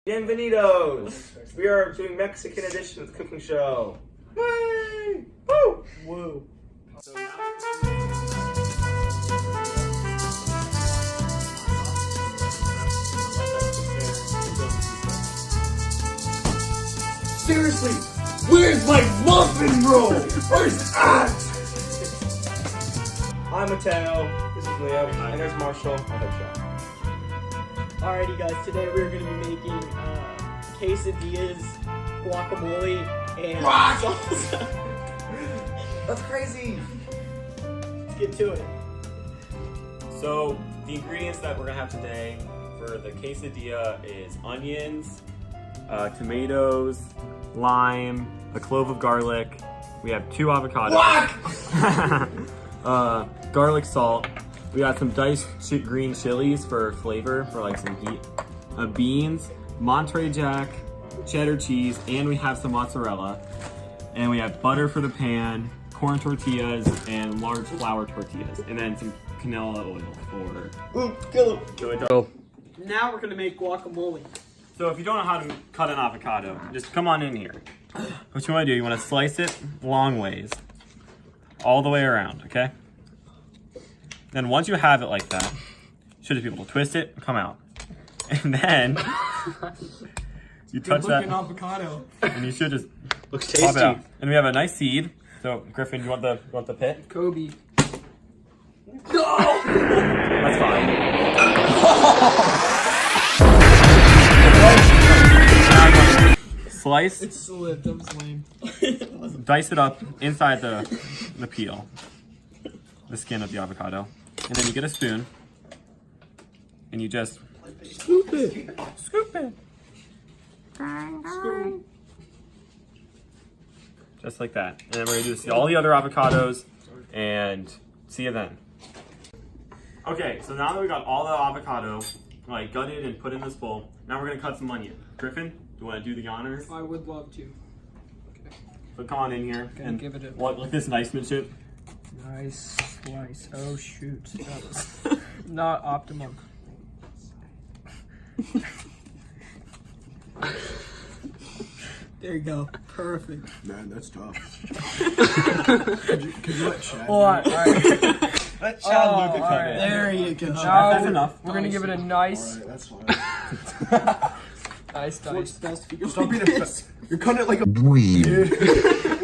Bienvenidos! We are doing Mexican edition of the cooking show. Yay! Woo! Woo! So now seriously, where's my muffin roll? Where's that? I'm Mateo. This is Leo. And there's Marshall. I'll head shot. Alrighty guys, today we're going to be making quesadillas, guacamole, and salsa. That's crazy! Let's get to it. So the ingredients that we're gonna have today for the quesadilla is onions, tomatoes, lime, a clove of garlic. We have 2 avocados. Garlic salt. We got some diced green chilies for flavor, for like some heat. Beans, Monterey Jack, cheddar cheese, and we have some mozzarella. And we have butter for the pan, corn tortillas, and large flour tortillas. And then some canola oil for... Ooh, kill him! So Now we're going to make guacamole. if you don't know how to cut an avocado, just come on in here. What you want to do, you want to slice it long ways, all the way around, okay? Then once you have it like that, you should just be able to twist it and come out. And then you touch that, avocado. and you should just Looks pop tasty. it out. And we have a nice seed. So Griffin, you want the pit? Kobe. That's fine. Slice, It's slipped, I'm lame. dice it up inside the peel, the skin of the avocado, and then you get a spoon, and you just Scoop it. scoop it, just like that. And then we're gonna do all the other avocados, and see you then. Okay, so now that we got all the avocado like gutted and put in this bowl, now we're gonna cut some onion. Griffin, do you want to do the honors? I would love to. So come on in here Gonna and give it a- look this nicemanship. Nice slice. Oh shoot. That was not optimum. There you go. Perfect. Man, that's tough. could you let Chad? Alright. Let Chad Oh, Luca cut alright. it. There you go. That's enough. We're gonna give it a nice, Alright, that's fine. nice dice. Stop being a You're cutting it like a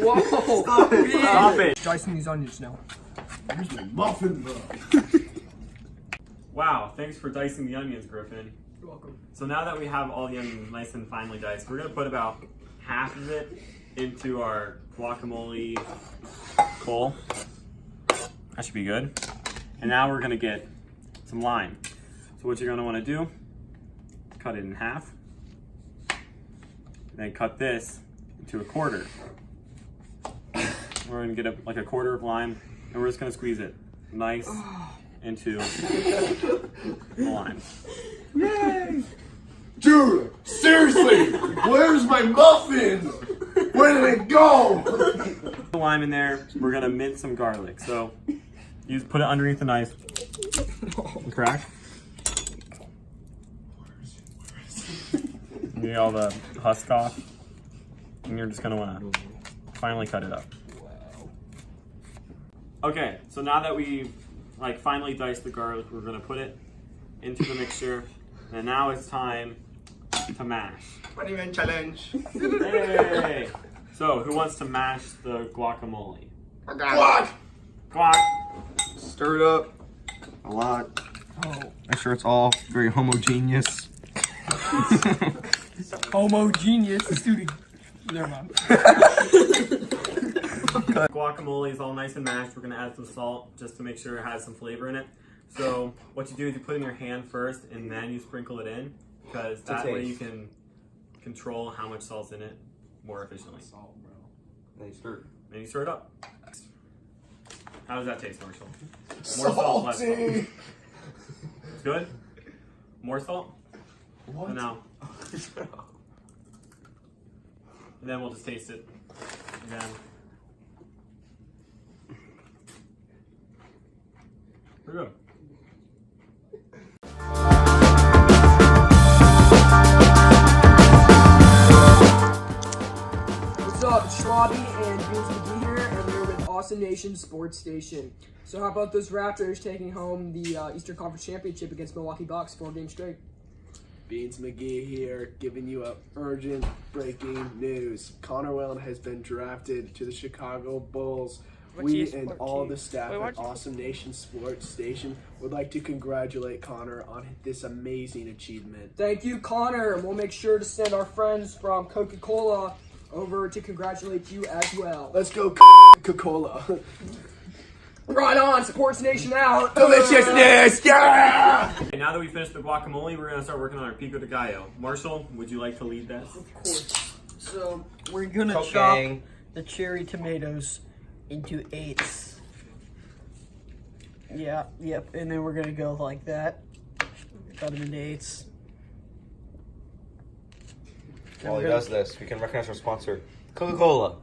Whoa! Stop it. Dicing these onions now. Here's my muffin roll. Wow, thanks for dicing the onions, Griffin. You're welcome. So now that we have all the onions nice and finely diced, we're gonna put about half of it into our guacamole bowl. That should be good. And now we're gonna get some lime. So what you're gonna wanna do, cut it in half, and then cut this into a quarter. We're gonna get like a quarter of lime, and we're just gonna squeeze it nice into the lime. Yay! Dude, seriously, where's my muffin? Where did it go? The lime in there, we're gonna mince some garlic. So you just put it underneath the knife and crack. You get all the husk off, and you're just gonna wanna finally cut it up. Okay, so now that we like finally diced the garlic, we're gonna put it into the mixture, and now it's time to mash. 20-man challenge. Hey! So who wants to mash the guacamole? I got What? Guac! Stir it up a lot. Oh. Make sure it's all very homogeneous. Homogeneous. Dude. Never mind. Guacamole is all nice and mashed. We're gonna add some salt just to make sure it has some flavor in it. So what you do is you put it in your hand first and then you sprinkle it in, because that way you can control how much salt's in it more efficiently. Then you stir it. Then you stir it up. How does that taste, Marshall? More salt, less salt. Salty. It's good? More salt? What? So now. And then we'll just taste it again. We're good. Bobby and James McGee here, and we're with Awesome Nation Sports Station. So how about those Raptors taking home the Eastern Conference Championship against Milwaukee Bucks 4 games straight? Beans McGee here, giving you a urgent breaking news. Connor Wellen has been drafted to the Chicago Bulls. We and all the staff at Awesome Nation Sports Station would like to congratulate Connor on this amazing achievement. Thank you, Connor. We'll make sure to send our friends from Coca-Cola over to congratulate you as well. Let's go, Coca-Cola. Right on, Sports Nation out. Deliciousness, yeah! Okay, now that we finished the guacamole, we're gonna start working on our pico de gallo. Marshall, would you like to lead this? Of course. So we're gonna chop the cherry tomatoes into 8s. Yeah, yep, and then we're gonna go like that. Cut them into 8s. While he does this, we can recognize our sponsor, Coca-Cola.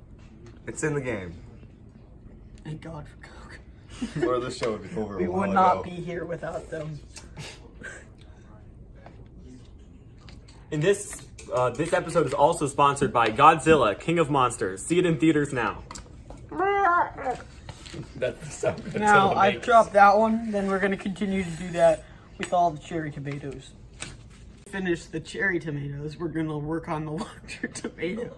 It's in the game. Thank God for Coke. Or the show would be over. We would not be here without them. And this episode is also sponsored by Godzilla, King of Monsters. See it in theaters now. That's the sound. Now, I've chopped that one, then we're going to continue to do that with all the cherry tomatoes. Finish the cherry tomatoes, we're going to work on the larger tomato.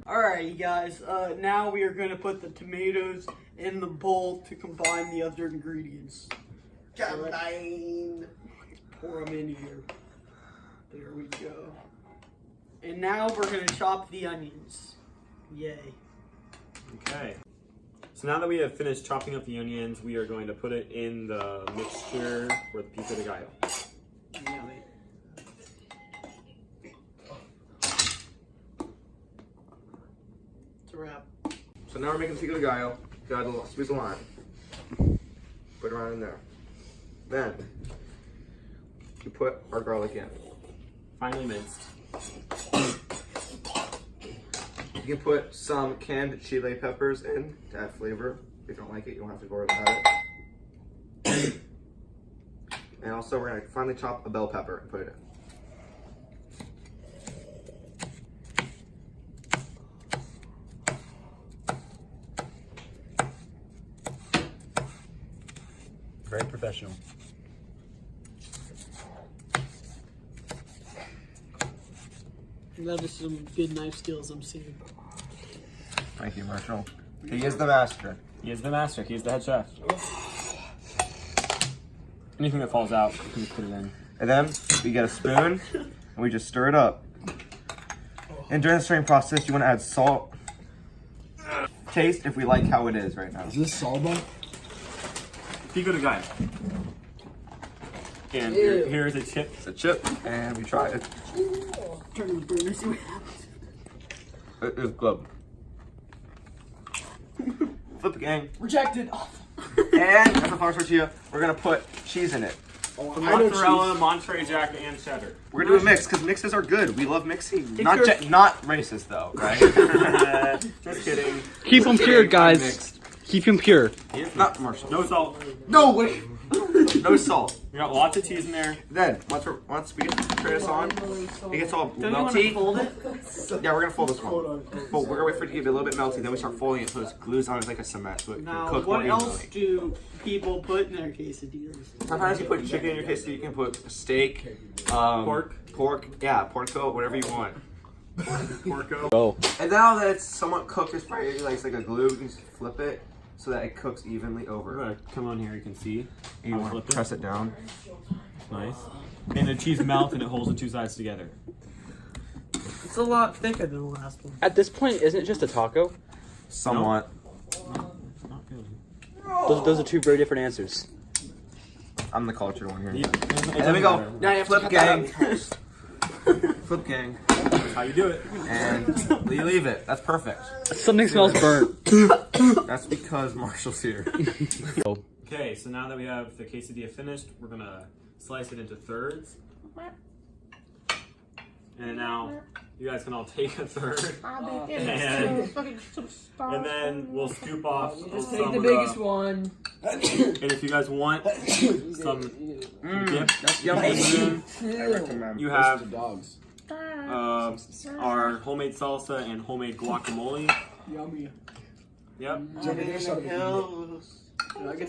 Alright, you guys, now we are going to put the tomatoes in the bowl to combine the other ingredients. Combine. Pour them in here. There we go. And now we're going to chop the onions. Yay. Okay. So now that we have finished chopping up the onions, we are going to put it in the mixture for the pico de gallo. Yummy. It's a wrap. So now we're making pico de gallo. Got a little squeeze of lime. Put it right in there. Then we put our garlic in. Finely minced. You can put some canned chili peppers in to add flavor. If you don't like it, you don't have to go without it. And also, we're gonna finally chop a bell pepper and put it in. Very professional. That is some good knife skills I'm seeing. Thank you, Marshall. He is the master. He is the master. He is the head chef. Anything that falls out, you can just put it in. And then we get a spoon and we just stir it up. And during the stirring process, you want to add salt. Taste if we like how it is right now. Is this Salba? Pico de gallo. And here's a chip. It's a chip, and we try it. Turn the burner, see what happens. It is good. Flip the gang. Rejected. And as a flour tortilla, we're gonna put cheese in it. Mozzarella, Monterey Jack, and cheddar. We're gonna do a mix because mixes are good. We love mixing. Not racist though, right? Just kidding. Keep them pure, guys. Keep them pure. Not Marshall. No salt. No way. No salt. We got lots of cheese in there. Then once we get the trays on, it gets all Don't you want to melty. fold it? Yeah, we're gonna fold this one. But we're gonna wait for it to get a little bit melty. Then we start folding it so it glues on. It's like a cement, so it can Now, cook more what else evenly. do people put in their quesadillas? Sometimes you put chicken in your quesadilla. You can put steak, pork. Yeah, porco, whatever you want. Porco. Oh. And now that it's somewhat cooked, it's probably like a glue. You can just flip it so that it cooks evenly We're over. gonna come on here. You can see. And you want to press it down. Nice. And the cheese melts and it holds the two sides together. It's a lot thicker than the last one. At this point, isn't it just a taco? Somewhat. Not good. Those are two very different answers. I'm the cultured one here. Yeah. And then we go. Now you have Flip to gang. Flip gang. That's how you do it. And you leave it. That's perfect. Something smells burnt. That's because Marshall's here. Okay, so now that we have the quesadilla finished, we're gonna slice it into thirds. And now you guys can all take a third. And then we'll scoop off Just some take the of biggest one. And if you guys want some dip, That's yummy. you have dogs. our homemade salsa and homemade guacamole. Yummy. Yep. Can I get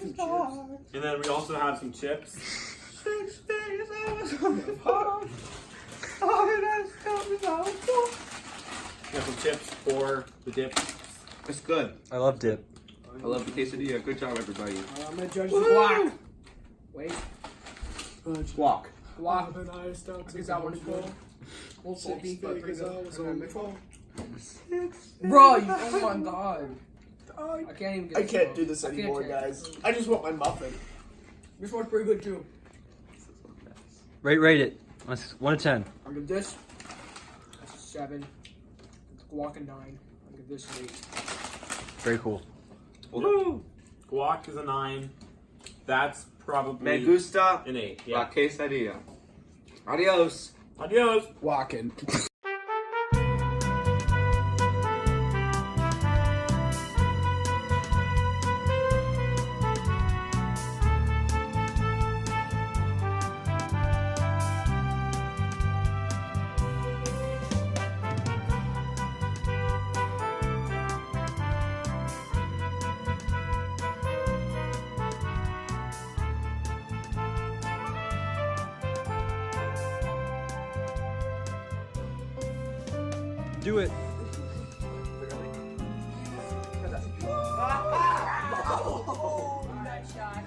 some chips? And then we also have some chips. 6 days I was on the farm. We have some chips for the dip. It's good. I love dip. I love the quesadilla. Good job, everybody. I'm gonna judge the guac. Wait. Walk. Guac. Is that one cool? Bro, you, oh my god. I can't even get I this can't one. do this I can't anymore, take guys. I just want my muffin. This one's pretty good too. Rate it. 1 to 10. I'll give this a 7. Guac a 9. I'll give this an 8. Very cool. Woohoo! Guac is a 9. That's probably Me gusta an 8. la Yeah. quesadilla. Adios. Adios. Walking. Do it. That shot.